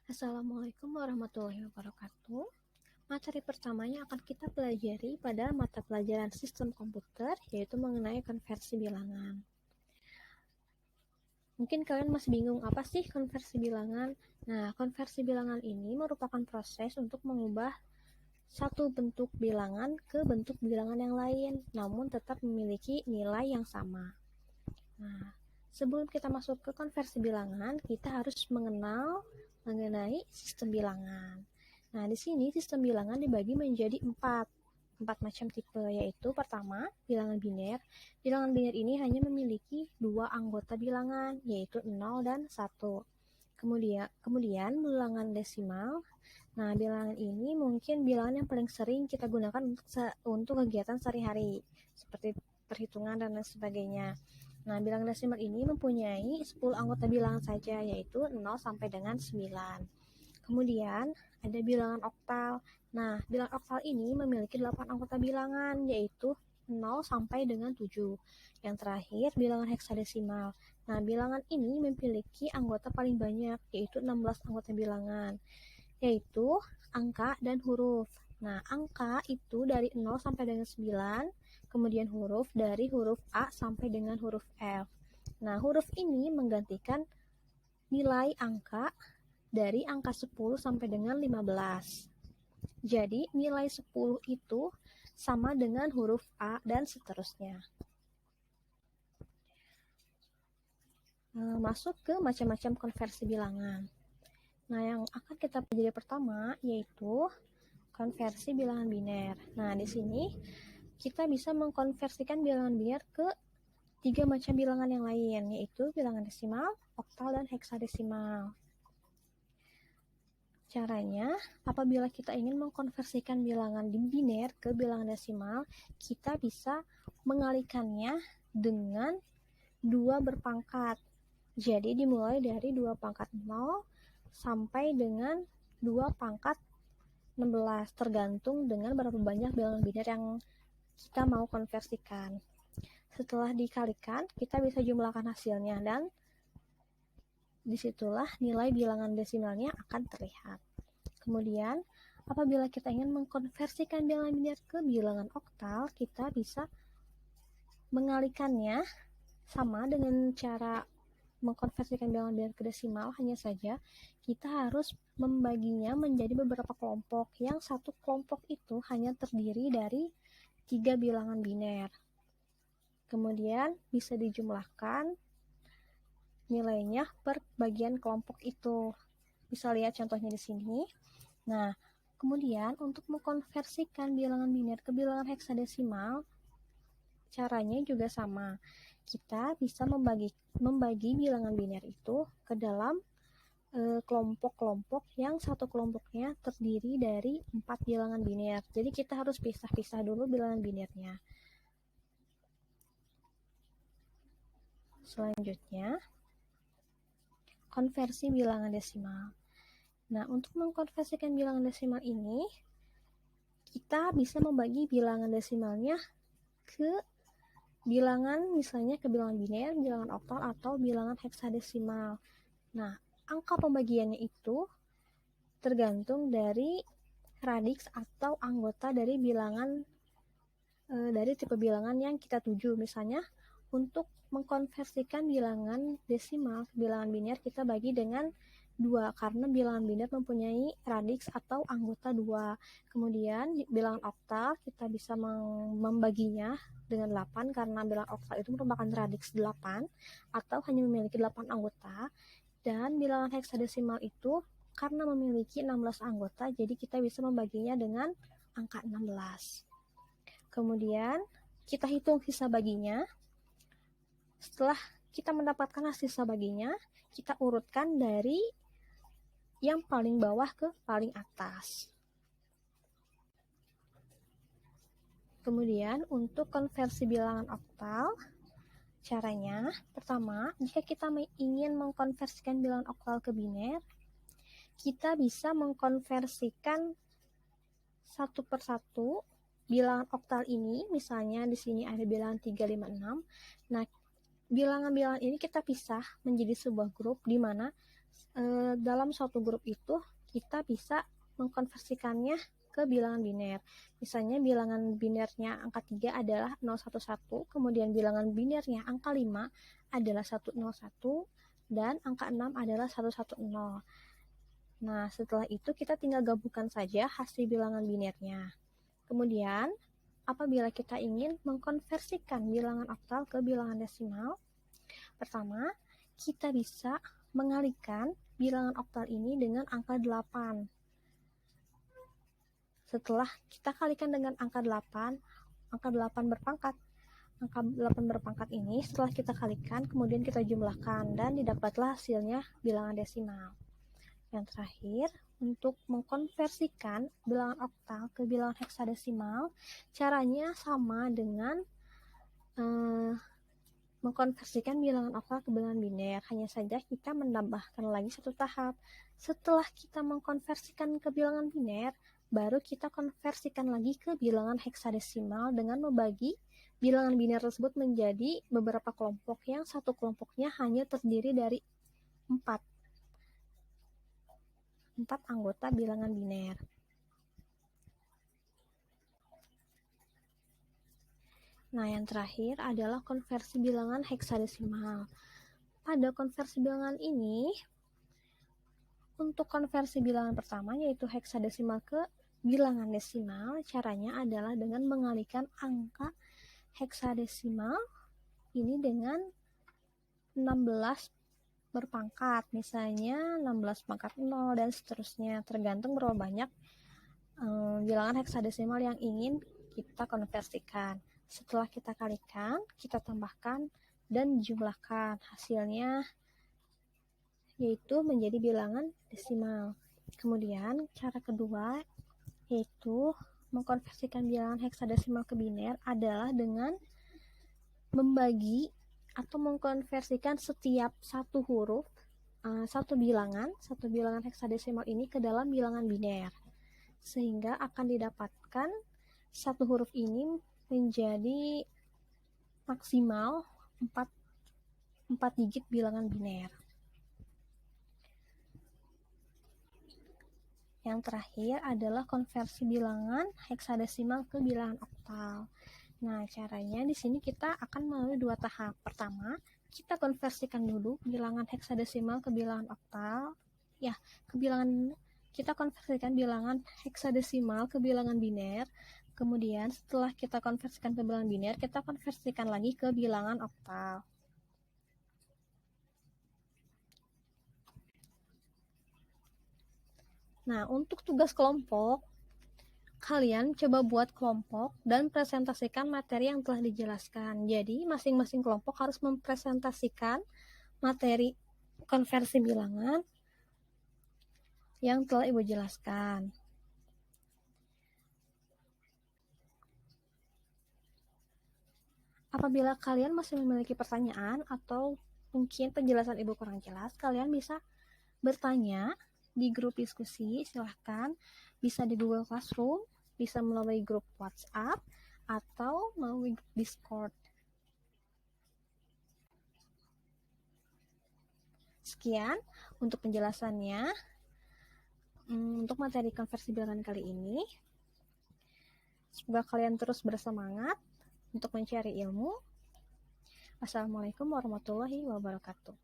Assalamualaikum warahmatullahi wabarakatuh. Materi pertamanya akan kita pelajari pada mata pelajaran sistem komputer, yaitu mengenai konversi bilangan. Mungkin kalian masih bingung apa sih konversi bilangan? Nah, konversi bilangan ini merupakan proses untuk mengubah satu bentuk bilangan ke bentuk bilangan yang lain, namun tetap memiliki nilai yang sama. Nah, sebelum kita masuk ke konversi bilangan, kita harus mengenal mengenai sistem bilangan. Nah, di sini sistem bilangan dibagi menjadi empat macam tipe, yaitu pertama, bilangan biner. Bilangan biner ini hanya memiliki dua anggota bilangan, yaitu 0 dan 1. Kemudian bilangan desimal. Nah, bilangan ini mungkin bilangan yang paling sering kita gunakan untuk kegiatan sehari-hari, seperti perhitungan dan lain sebagainya. Nah, bilangan desimal ini mempunyai 10 anggota bilangan saja, yaitu 0 sampai dengan 9. Kemudian ada bilangan oktal. Nah, bilangan oktal ini memiliki 8 anggota bilangan, yaitu 0 sampai dengan 7. Yang terakhir, bilangan heksadesimal. Nah, bilangan ini memiliki anggota paling banyak, yaitu 16 anggota bilangan, yaitu angka dan huruf. Nah, angka itu dari 0 sampai dengan 9, kemudian huruf dari huruf A sampai dengan huruf F. Nah, huruf ini menggantikan nilai angka dari angka 10 sampai dengan 15. Jadi, nilai 10 itu sama dengan huruf A dan seterusnya. Masuk ke macam-macam konversi bilangan. Nah, yang akan kita pelajari pertama yaitu konversi bilangan biner. Nah, di sini kita bisa mengkonversikan bilangan biner ke 3 macam bilangan yang lain, yaitu bilangan desimal, oktal, dan heksadesimal. Caranya, apabila kita ingin mengkonversikan bilangan biner ke bilangan desimal, kita bisa mengalihkannya dengan 2 berpangkat. Jadi dimulai dari 2 pangkat 0 sampai dengan 2 pangkat 16, tergantung dengan berapa banyak bilangan biner yang kita mau konversikan. Setelah dikalikan, kita bisa jumlahkan hasilnya, dan disitulah nilai bilangan desimalnya akan terlihat. Kemudian, apabila kita ingin mengkonversikan bilangan biner ke bilangan oktal, kita bisa mengalihkannya sama dengan cara mengkonversikan bilangan biner ke desimal, hanya saja kita harus membaginya menjadi beberapa kelompok, yang satu kelompok itu hanya terdiri dari 3 bilangan biner. Kemudian bisa dijumlahkan nilainya per bagian kelompok itu. Bisa lihat contohnya di sini. Nah, kemudian untuk mengkonversikan bilangan biner ke bilangan heksadesimal, caranya juga sama. Kita bisa membagi bilangan biner itu ke dalam kelompok-kelompok yang satu kelompoknya terdiri dari 4 bilangan biner. Jadi kita harus pisah-pisah dulu bilangan binernya. Selanjutnya, konversi bilangan desimal. Nah, untuk mengkonversikan bilangan desimal ini, kita bisa membagi bilangan desimalnya ke bilangan, misalnya ke bilangan biner, bilangan oktal, atau bilangan heksadesimal. Nah, angka pembagiannya itu tergantung dari radix atau anggota dari bilangan, dari tipe bilangan yang kita tuju. Misalnya, untuk mengkonversikan bilangan desimal ke bilangan biner, kita bagi dengan 2, karena bilangan biner mempunyai radix atau anggota 2. Kemudian bilangan oktal kita bisa membaginya dengan 8, karena bilangan oktal itu merupakan radix 8 atau hanya memiliki 8 anggota. Dan bilangan heksadesimal itu karena memiliki 16 anggota, jadi kita bisa membaginya dengan angka 16. Kemudian kita hitung sisa baginya. Setelah kita mendapatkan hasil sisa baginya, kita urutkan dari yang paling bawah ke paling atas. Kemudian untuk konversi bilangan oktal, caranya pertama, jika kita ingin mengkonversikan bilangan oktal ke biner, kita bisa mengkonversikan satu persatu bilangan oktal ini. Misalnya di sini ada bilangan 3, 5, 6. Nah, bilangan-bilangan ini kita pisah menjadi sebuah grup, di mana dalam suatu grup itu kita bisa mengkonversikannya ke bilangan biner. Misalnya bilangan binernya angka 3 adalah 011, kemudian bilangan binernya angka 5 adalah 101, dan angka 6 adalah 110. Nah, setelah itu kita tinggal gabungkan saja hasil bilangan binernya. Kemudian, apabila kita ingin mengkonversikan bilangan oktal ke bilangan desimal, pertama, kita bisa mengalihkan bilangan oktal ini dengan angka 8. Setelah kita kalikan dengan angka 8 berpangkat. Angka 8 berpangkat ini setelah kita kalikan, kemudian kita jumlahkan, dan didapatlah hasilnya bilangan desimal. Yang terakhir, untuk mengkonversikan bilangan oktal ke bilangan heksadesimal, caranya sama dengan mengkonversikan bilangan oktal ke bilangan biner. Hanya saja kita menambahkan lagi satu tahap. Setelah kita mengkonversikan ke bilangan biner, baru kita konversikan lagi ke bilangan heksadesimal dengan membagi bilangan biner tersebut menjadi beberapa kelompok yang satu kelompoknya hanya terdiri dari 4 anggota bilangan biner. Nah, yang terakhir adalah konversi bilangan heksadesimal. Pada konversi bilangan ini, untuk konversi bilangan pertama yaitu heksadesimal ke bilangan desimal, caranya adalah dengan mengalihkan angka heksadesimal ini dengan 16 berpangkat, misalnya 16 pangkat 0 dan seterusnya, tergantung berapa banyak bilangan heksadesimal yang ingin kita konversikan. Setelah kita kalikan, kita tambahkan dan jumlahkan, hasilnya yaitu menjadi bilangan desimal. Kemudian cara kedua yaitu mengkonversikan bilangan heksadesimal ke biner adalah dengan membagi atau mengkonversikan setiap satu huruf satu bilangan heksadesimal ini ke dalam bilangan biner, sehingga akan didapatkan satu huruf ini menjadi maksimal 4 digit bilangan biner. Yang terakhir adalah konversi bilangan heksadesimal ke bilangan oktal. Nah, caranya di sini kita akan melalui 2 tahap. Pertama, kita konversikan dulu bilangan heksadesimal ke bilangan oktal. Kita konversikan bilangan heksadesimal ke bilangan biner. Kemudian setelah kita konversikan ke bilangan biner, kita konversikan lagi ke bilangan oktal. Nah, untuk tugas kelompok, kalian coba buat kelompok dan presentasikan materi yang telah dijelaskan. Jadi, masing-masing kelompok harus mempresentasikan materi konversi bilangan yang telah Ibu jelaskan. Apabila kalian masih memiliki pertanyaan atau mungkin penjelasan Ibu kurang jelas, kalian bisa bertanya di grup diskusi, silahkan, bisa di Google Classroom, bisa melalui grup WhatsApp, atau melalui grup Discord. Sekian untuk penjelasannya untuk materi konversi bilangan kali ini. Semoga kalian terus bersemangat untuk mencari ilmu. Wassalamualaikum warahmatullahi wabarakatuh.